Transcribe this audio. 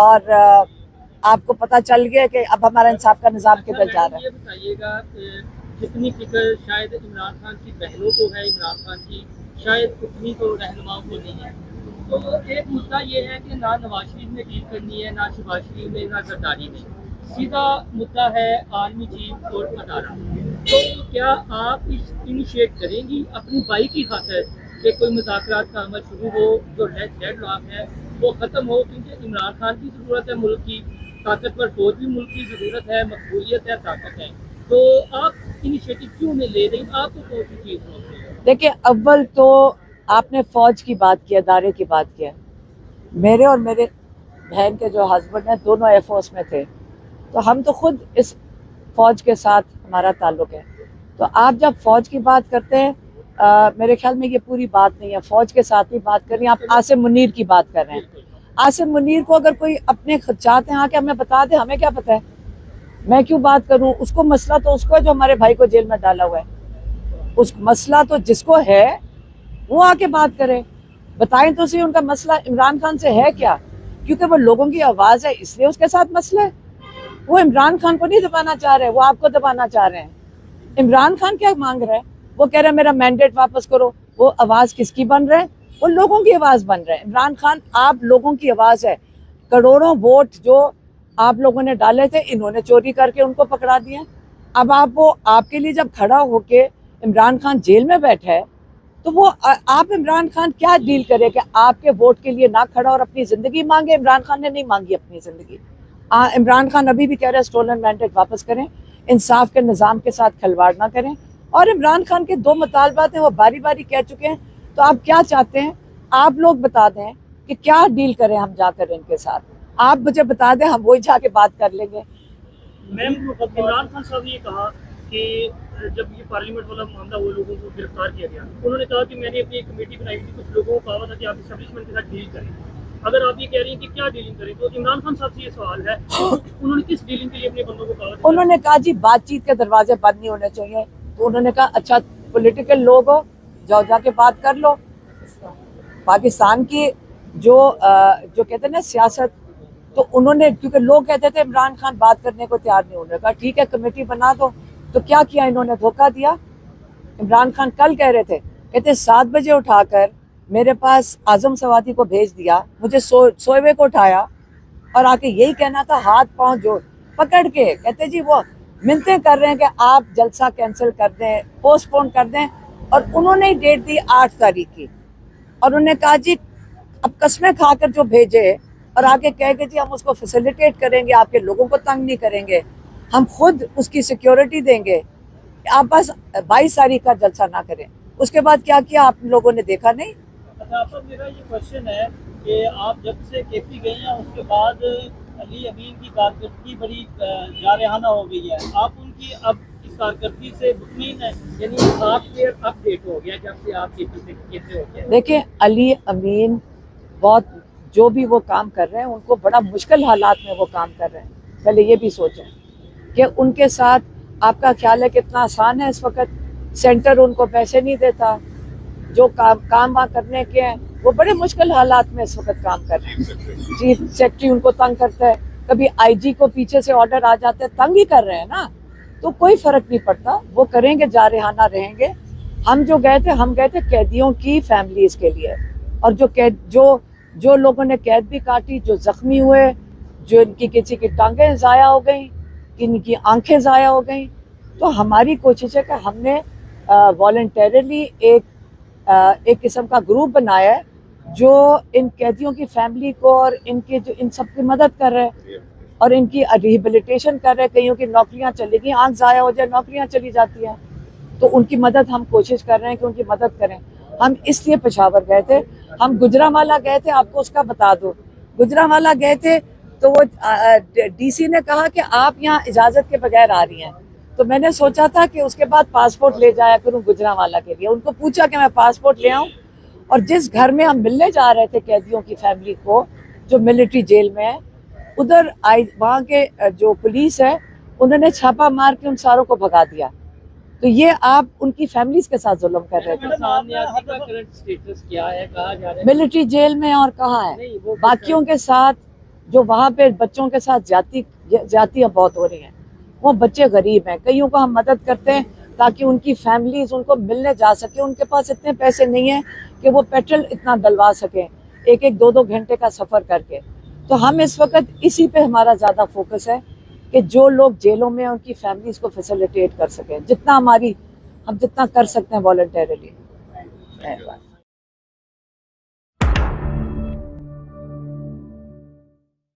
اور آپ کو پتہ چل گیا کہ اب ہمارا انصاف کا نظام کدھر جا رہا ہے. یہ بتائیے گا جتنی فکر شاید عمران خان کی بہنوں کو ہے، عمران خان کی شاید اتنی تو رہنماؤں کو نہیں ہے. تو ایک مدعا یہ ہے کہ نہ نواز شریف نے ڈیل کرنی ہے، نہ شہباز شریف نے، نہ زرداری نے. سیدھا مدعا ہے آرمی چیف اور ادارہ. تو کیا آپ انیشیٹ کریں گی اپنی بھائی کی خاطر کہ کوئی مذاکرات کا عمل شروع ہو، جو ڈیڈ لاک ہے وہ ختم ہو؟ کیونکہ عمران خان کی ضرورت ہے ملک کی، طاقتور فوج بھی ملک کی ضرورت ہے، مقبولیت ہے، طاقت ہے. تو آپ انیشیٹو کیوں نہیں لے رہی؟ آپ کو کون سی چیز ہوتی ہے؟ دیکھیں، اول تو آپ نے فوج کی بات کی، ادارے کی بات کیا. میرے اور میرے بہن کے جو ہسبینڈ ہیں دونوں ایئر فورس میں تھے، تو ہم تو خود اس فوج کے ساتھ ہمارا تعلق ہے. تو آپ جب فوج کی بات کرتے ہیں، میرے خیال میں یہ پوری بات نہیں ہے. فوج کے ساتھ ہی بات کر رہی ہیں آپ. عاصم منیر کی بات کر رہے ہیں. عاصم منیر کو اگر کوئی اپنے خدشات ہیں آ کے ہمیں بتا دے، ہمیں کیا پتہ ہے؟ میں کیوں بات کروں؟ اس کو مسئلہ تو اس کو ہے جو ہمارے بھائی کو جیل میں ڈالا ہوا ہے. اس مسئلہ تو جس کو ہے وہ آ کے بات کرے، بتائیں تو صحیح ان کا مسئلہ عمران خان سے ہے کیا. کیونکہ وہ لوگوں کی آواز ہے اس لیے اس کے ساتھ مسئلہ ہے. وہ عمران خان کو نہیں دبانا چاہ رہے، وہ آپ کو دبانا چاہ رہے ہیں. عمران خان کیا مانگ رہا ہے؟ وہ کہہ رہے ہیں میرا مینڈیٹ واپس کرو. وہ آواز کس کی بن رہے ہیں؟ وہ لوگوں کی آواز بن رہے ہیں. عمران خان آپ لوگوں کی آواز ہے. کروڑوں ووٹ جو آپ لوگوں نے ڈالے تھے انہوں نے چوری کر کے ان کو پکڑا دیے. اب آپ کے لیے جب کھڑا ہو کے عمران خان جیل میں بیٹھا ہے تو وہ آپ عمران خان کیا ڈیل کرے کہ آپ کے ووٹ کے لیے نہ کھڑا اور اپنی زندگی مانگے؟ عمران خان نے نہیں مانگی اپنی زندگی. عمران خان ابھی بھی کہہ رہے ہیں اسٹولن مینڈیٹ واپس کریں، انصاف کے نظام کے ساتھ کھلواڑ نہ کریں. اور عمران خان کے 2 مطالبات ہیں، وہ باری باری کہہ چکے ہیں. تو آپ کیا چاہتے ہیں؟ آپ لوگ بتا دیں کہ کیا ڈیل کریں ہم جا کر ان کے ساتھ. آپ مجھے بتا دیں، ہم وہی جا کے بات کر لیں گے. میم، عمران خان صاحب نے یہ کہا کہ جب یہ پارلیمنٹ والا معاملہ وہ لوگوں کو گرفتار کیا گیا، انہوں نے کہا کہ میں نے اپنی ایک کمیٹی بنائی تھی، کچھ لوگوں کو کہا تھا کہ آپ اسٹیبلشمنٹ کے ساتھ ڈیل کریں. اگر آپ یہ کہہ رہی ہیں کہ کیا ڈیلنگ کریں، تو عمران خان صاحب سے یہ سوال ہے انہوں نے کس ڈیلنگ کے لیے اپنے بندوں کو کہا تھا؟ انہوں نے کہا جی بات چیت کے دروازے بند نہیں ہونے چاہیے. تو انہوں نے کہا اچھا پولیٹیکل لوگ ہو، جاؤ جا کے بات کر لو. پاکستان کی جو کہتے ہیں نا سیاست، تو انہوں نے کیونکہ لوگ کہتے تھے عمران خان بات کرنے کو تیار نہیں. انہوں نے کہا ٹھیک ہے کمیٹی بنا دو. تو کیا کیا انہوں نے؟ دھوکہ دیا. عمران خان کل کہہ رہے تھے، کہتے 7 بجے اٹھا کر میرے پاس اعظم سوادی کو بھیج دیا، مجھے سوئے ہوئے کو اٹھایا اور آ کے یہی کہنا تھا ہاتھ پاؤں جو پکڑ کے کہتے جی وہ منتیں کر رہے ہیں کہ آپ جلسہ کینسل کر دیں، پوسٹ پون کر دیں. اور انہوں نے ڈیٹ دی 8 تاریخ کی. اور انہوں نے کہا جی اب قسمیں کھا کر جو بھیجے اور آگے کہہ کے جی ہم اس کو فیسیلیٹیٹ کریں گے، آپ کے لوگوں کو تنگ نہیں کریں گے، ہم خود اس کی سیکیورٹی دیں گے، آپ بس 22 تاریخ کا جلسہ نہ کریں. اس کے بعد کیا کیا آپ لوگوں نے دیکھا نہیں؟ اچھا، میرا یہ کوشچن ہے کہ آپ جب سے کے پی گئی ہیں اس کے بعد علی امین کی کارکردگی بڑی جارحانہ ہو گئی ہے. آپ ان کی اب اس کارکردگی سے مطمئن ہیں؟ یعنی سافٹ ویئر اپ ڈیٹ ہو گیا جب سے آپ کے پی سے کیسے ہو گیا؟ دیکھیں علی امین بہت جو بھی وہ کام کر رہے ہیں ان کو بڑا مشکل حالات میں وہ کام کر رہے ہیں. پہلے یہ بھی سوچیں کہ ان کے ساتھ آپ کا خیال ہے کتنا آسان ہے اس وقت. سینٹر ان کو پیسے نہیں دیتا، جو کام وہاں کرنے کے ہیں وہ بڑے مشکل حالات میں اس وقت کام کر رہے ہیں. چیف سیکرٹری ان کو تنگ کرتا ہے، کبھی آئی جی کو پیچھے سے آرڈر آ جاتے ہیں، تنگ ہی کر رہے ہیں نا. تو کوئی فرق نہیں پڑتا، وہ کریں گے، جارحانہ رہیں گے. ہم گئے تھے قیدیوں کی فیملیز کے لیے، اور جو لوگوں نے قید بھی کاٹی، جو زخمی ہوئے، جو ان کی کسی کی ٹانگیں ضائع ہو گئیں، ان کی آنکھیں ضائع ہو گئیں. تو ہماری کوشش ہے کہ ہم نے والنٹیرلی ایک قسم کا گروپ بنایا ہے جو ان قیدیوں کی فیملی کو اور ان سب کی مدد کر رہے ہیں اور ان کی ریہیبلیٹیشن کر رہے ہیں. کئیوں کی نوکریاں چلی گئی، آنکھ ضائع ہو جائے نوکریاں چلی جاتی ہیں، تو ان کی مدد ہم کوشش کر رہے ہیں کہ ان کی مدد کریں. ہم اس لیے پشاور گئے تھے. ہم گجرانوالہ گئے تھے، آپ کو اس کا بتا دو. گجرانوالہ گئے تھے تو وہ ڈی سی نے کہا کہ آپ یہاں اجازت کے بغیر آ رہی ہیں. تو میں نے سوچا تھا کہ اس کے بعد پاسپورٹ لے جایا کروں گجرانوالہ کے لیے. ان کو پوچھا کہ میں پاسپورٹ لے آؤں، اور جس گھر میں ہم ملنے جا رہے تھے قیدیوں کی فیملی کو جو ملٹری جیل میں ہے، ادھر وہاں کے جو پولیس ہے انہوں نے چھاپا مار کے ان ساروں کو بھگا دیا. تو یہ آپ ان کی فیملیز کے ساتھ ظلم کر رہے تھے. ملٹری جیل میں اور کہاں ہے، باقیوں کے ساتھ جو وہاں پہ بچوں کے ساتھ زیادتیاں بہت ہو رہی ہیں، وہ بچے غریب ہیں، کئیوں کو ہم مدد کرتے ہیں تاکہ ان کی فیملیز ان کو ملنے جا سکیں، ان کے پاس اتنے پیسے نہیں ہیں کہ وہ پیٹرول اتنا ڈلوا سکیں 1-2 گھنٹے کا سفر کر کے۔ تو ہم اس وقت اسی پہ ہمارا زیادہ فوکس ہے کہ جو لوگ جیلوں میں ان کی فیملیز کو فیسیلیٹیٹ کر سکیں، ہم جتنا کر سکتے ہیں والنٹیرلی۔